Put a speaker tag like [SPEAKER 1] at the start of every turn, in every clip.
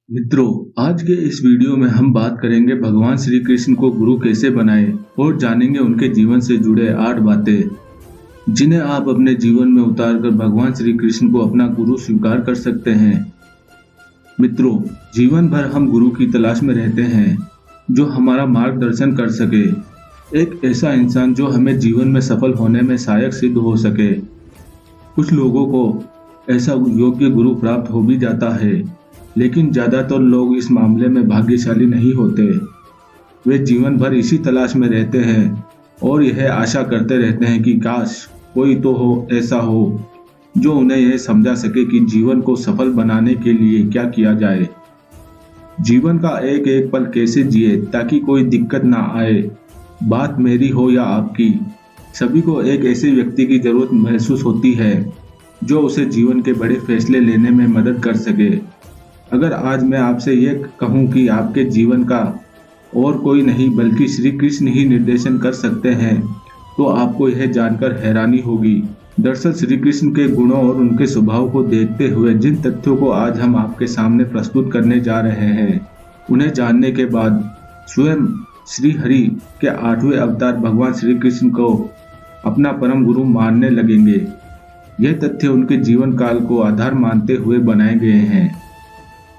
[SPEAKER 1] मित्रों, आज के इस वीडियो में हम बात करेंगे भगवान श्री कृष्ण को गुरु कैसे बनाएं और जानेंगे उनके जीवन से जुड़े 8 बातें जिन्हें आप अपने जीवन में उतारकर भगवान श्री कृष्ण को अपना गुरु स्वीकार कर सकते हैं। मित्रों, जीवन भर हम गुरु की तलाश में रहते हैं जो हमारा मार्गदर्शन कर सके, एक ऐसा इंसान जो हमें जीवन में सफल होने में सहायक सिद्ध हो सके। कुछ लोगों को ऐसा योग्य गुरु प्राप्त हो भी जाता है, लेकिन ज्यादातर लोग इस मामले में भाग्यशाली नहीं होते। वे जीवन भर इसी तलाश में रहते हैं और यह आशा करते रहते हैं कि काश कोई तो हो, ऐसा हो जो उन्हें यह समझा सके कि जीवन को सफल बनाने के लिए क्या किया जाए, जीवन का एक एक पल कैसे जिए ताकि कोई दिक्कत ना आए। बात मेरी हो या आपकी, सभी को एक ऐसे व्यक्ति की जरूरत महसूस होती है जो उसे जीवन के बड़े फैसले लेने में मदद कर सके। अगर आज मैं आपसे ये कहूं कि आपके जीवन का और कोई नहीं बल्कि श्री कृष्ण ही निर्देशन कर सकते हैं, तो आपको यह जानकर हैरानी होगी। दरअसल श्री कृष्ण के गुणों और उनके स्वभाव को देखते हुए जिन तथ्यों को आज हम आपके सामने प्रस्तुत करने जा रहे हैं, उन्हें जानने के बाद स्वयं श्री हरि के 8वें अवतार भगवान श्री कृष्ण को अपना परम गुरु मानने लगेंगे। यह तथ्य उनके जीवन काल को आधार मानते हुए बनाए गए हैं।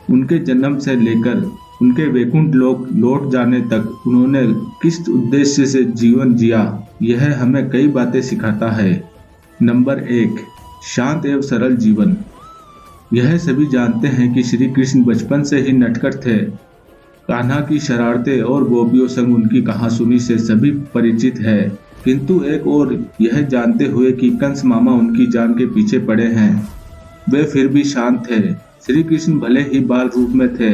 [SPEAKER 1] उनके जन्म से लेकर उनके वैकुंठ लोक लौट जाने तक उन्होंने किस उद्देश्य से जीवन जिया, यह हमें कई बातें सिखाता है। नंबर 1, शांत एवं सरल जीवन। यह सभी जानते हैं कि श्री कृष्ण बचपन से ही नटखट थे। कान्हा की शरारतें और गोपियों संग उनकी कहासुनी से सभी परिचित है, किंतु एक और यह जानते हुए कि कंस मामा उनकी जान के पीछे पड़े हैं, वे फिर भी शांत थे। श्री कृष्ण भले ही बाल रूप में थे,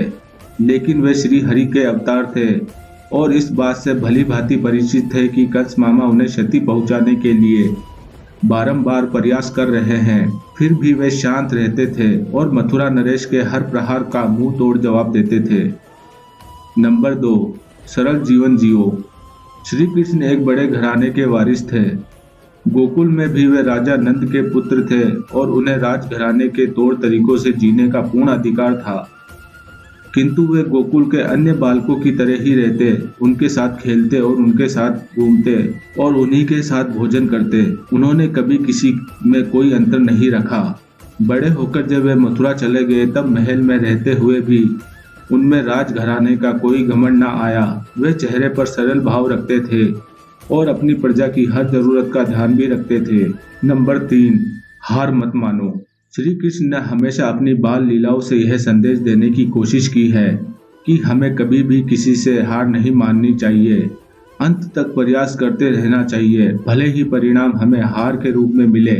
[SPEAKER 1] लेकिन वे श्री हरि के अवतार थे और इस बात से भली भांति परिचित थे कि कंस मामा उन्हें क्षति पहुंचाने के लिए बारंबार प्रयास कर रहे हैं। फिर भी वे शांत रहते थे और मथुरा नरेश के हर प्रहार का मुंह तोड़ जवाब देते थे। नंबर 2, सरल जीवन जियो। श्री कृष्ण एक बड़े घराने के वारिस थे। गोकुल में भी वे राजा नंद के पुत्र थे और उन्हें राजघराने के तौर तरीकों से जीने का पूर्ण अधिकार था, किंतु वे गोकुल के अन्य बालकों की तरह ही रहते, उनके साथ खेलते और उनके साथ घूमते और उन्हीं के साथ भोजन करते। उन्होंने कभी किसी में कोई अंतर नहीं रखा। बड़े होकर जब वे मथुरा चले गए, तब महल में रहते हुए भी उनमें राजघराने का कोई घमंड न आया। वे चेहरे पर सरल भाव रखते थे और अपनी प्रजा की हर जरूरत का ध्यान भी रखते थे। नंबर 3, हार मत मानो। श्री कृष्ण ने हमेशा अपनी बाल लीलाओं से यह संदेश देने की कोशिश की है कि हमें कभी भी किसी से हार नहीं माननी चाहिए, अंत तक प्रयास करते रहना चाहिए, भले ही परिणाम हमें हार के रूप में मिले,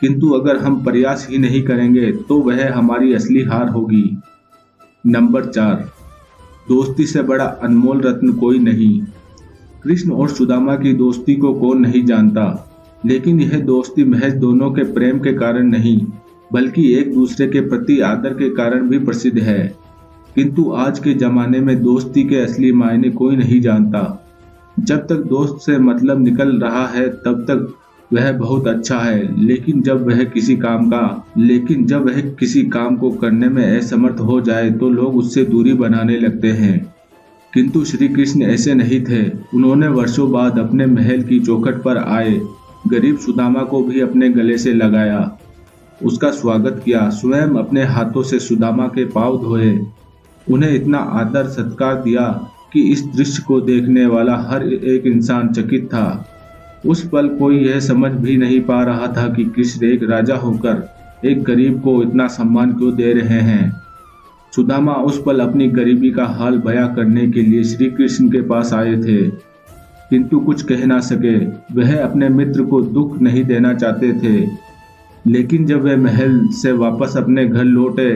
[SPEAKER 1] किंतु अगर हम प्रयास ही नहीं करेंगे तो वह हमारी असली हार होगी। नंबर 4, दोस्ती से बड़ा अनमोल रत्न कोई नहीं। कृष्ण और सुदामा की दोस्ती को कौन नहीं जानता, लेकिन यह दोस्ती महज दोनों के प्रेम के कारण नहीं बल्कि एक दूसरे के प्रति आदर के कारण भी प्रसिद्ध है। किंतु आज के जमाने में दोस्ती के असली मायने कोई नहीं जानता। जब तक दोस्त से मतलब निकल रहा है तब तक वह बहुत अच्छा है, लेकिन जब वह किसी काम को करने में असमर्थ हो जाए तो लोग उससे दूरी बनाने लगते हैं। किंतु श्री कृष्ण ऐसे नहीं थे। उन्होंने वर्षों बाद अपने महल की चौखट पर आए गरीब सुदामा को भी अपने गले से लगाया, उसका स्वागत किया, स्वयं अपने हाथों से सुदामा के पांव धोए, उन्हें इतना आदर सत्कार दिया कि इस दृश्य को देखने वाला हर एक इंसान चकित था। उस पल कोई यह समझ भी नहीं पा रहा था कि कृष्ण एक राजा होकर एक गरीब को इतना सम्मान क्यों दे रहे हैं। सुदामा उस पल अपनी गरीबी का हाल बयां करने के लिए श्री कृष्ण के पास आए थे, किंतु कुछ कह ना सके। वह अपने मित्र को दुख नहीं देना चाहते थे, लेकिन जब वे महल से वापस अपने घर लौटे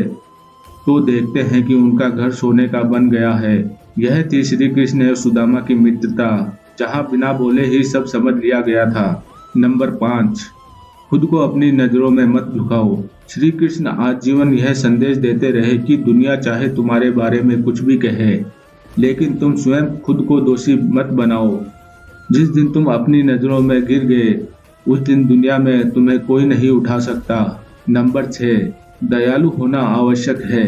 [SPEAKER 1] तो देखते हैं कि उनका घर सोने का बन गया है। यह थी श्री कृष्ण और सुदामा की मित्रता, जहां बिना बोले ही सब समझ लिया गया था। नंबर 5, खुद को अपनी नजरों में मत झुकाओ। श्री कृष्ण आजीवन यह संदेश देते रहे कि दुनिया चाहे तुम्हारे बारे में कुछ भी कहे, लेकिन तुम स्वयं खुद को दोषी मत बनाओ। जिस दिन तुम अपनी नजरों में गिर गए, उस दिन दुनिया में तुम्हें कोई नहीं उठा सकता। नंबर 6, दयालु होना आवश्यक है।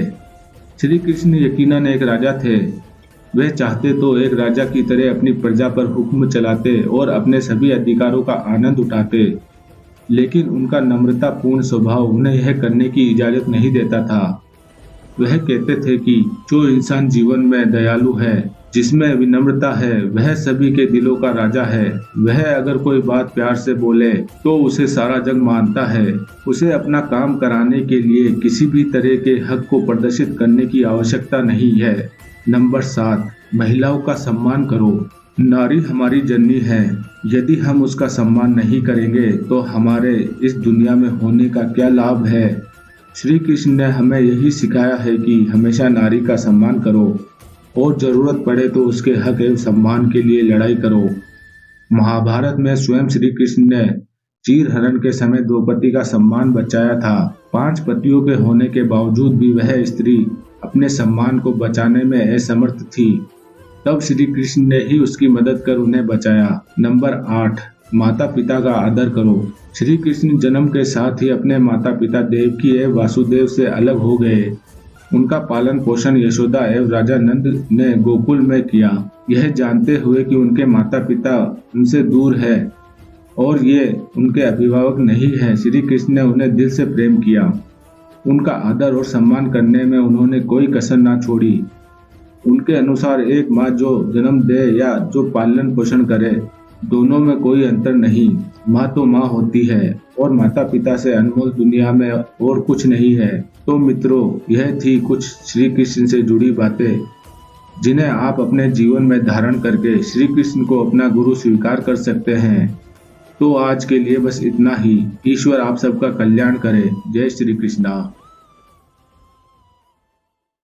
[SPEAKER 1] श्री कृष्ण यकीनन एक राजा थे। वह चाहते तो एक राजा की तरह अपनी प्रजा पर हुक्म चलाते और अपने सभी अधिकारों का आनंद उठाते, लेकिन उनका नम्रतापूर्ण स्वभाव उन्हें यह करने की इजाजत नहीं देता था। वह कहते थे कि जो इंसान जीवन में दयालु है, जिसमें विनम्रता है, वह सभी के दिलों का राजा है। वह अगर कोई बात प्यार से बोले तो उसे सारा जग मानता है। उसे अपना काम कराने के लिए किसी भी तरह के हक को प्रदर्शित करने की आवश्यकता नहीं है। नंबर 7, महिलाओं का सम्मान करो। नारी हमारी जननी है। यदि हम उसका सम्मान नहीं करेंगे तो हमारे इस दुनिया में होने का क्या लाभ है। श्री कृष्ण ने हमें यही सिखाया है कि हमेशा नारी का सम्मान करो और जरूरत पड़े तो उसके हक एवं सम्मान के लिए लड़ाई करो। महाभारत में स्वयं श्री कृष्ण ने चीर हरण के समय द्रौपदी का सम्मान बचाया था। 5 पतियों के होने के बावजूद भी वह स्त्री अपने सम्मान को बचाने में असमर्थ थी। तब श्री कृष्ण ने ही उसकी मदद कर उन्हें बचाया। नंबर 8, माता पिता का आदर करो। श्री कृष्ण जन्म के साथ ही अपने माता पिता देवकी एवं वासुदेव से अलग हो गए। उनका पालन पोषण यशोदा एवं राजा नंद ने गोकुल में किया, यह जानते हुए कि उनके माता पिता उनसे दूर है और ये उनके अभिभावक नहीं है। श्री कृष्ण ने उन्हें दिल से प्रेम किया। उनका आदर और सम्मान करने में उन्होंने कोई कसर ना छोड़ी। उनके अनुसार एक माँ जो जन्म दे या जो पालन पोषण करे, दोनों में कोई अंतर नहीं। माँ तो माँ होती है और माता पिता से अनमोल दुनिया में और कुछ नहीं है। तो मित्रों, यह थी कुछ श्री कृष्ण से जुड़ी बातें जिन्हें आप अपने जीवन में धारण करके श्री कृष्ण को अपना गुरु स्वीकार कर सकते हैं। तो आज के लिए बस इतना ही। ईश्वर आप सबका कल्याण करे। जय श्री कृष्णा।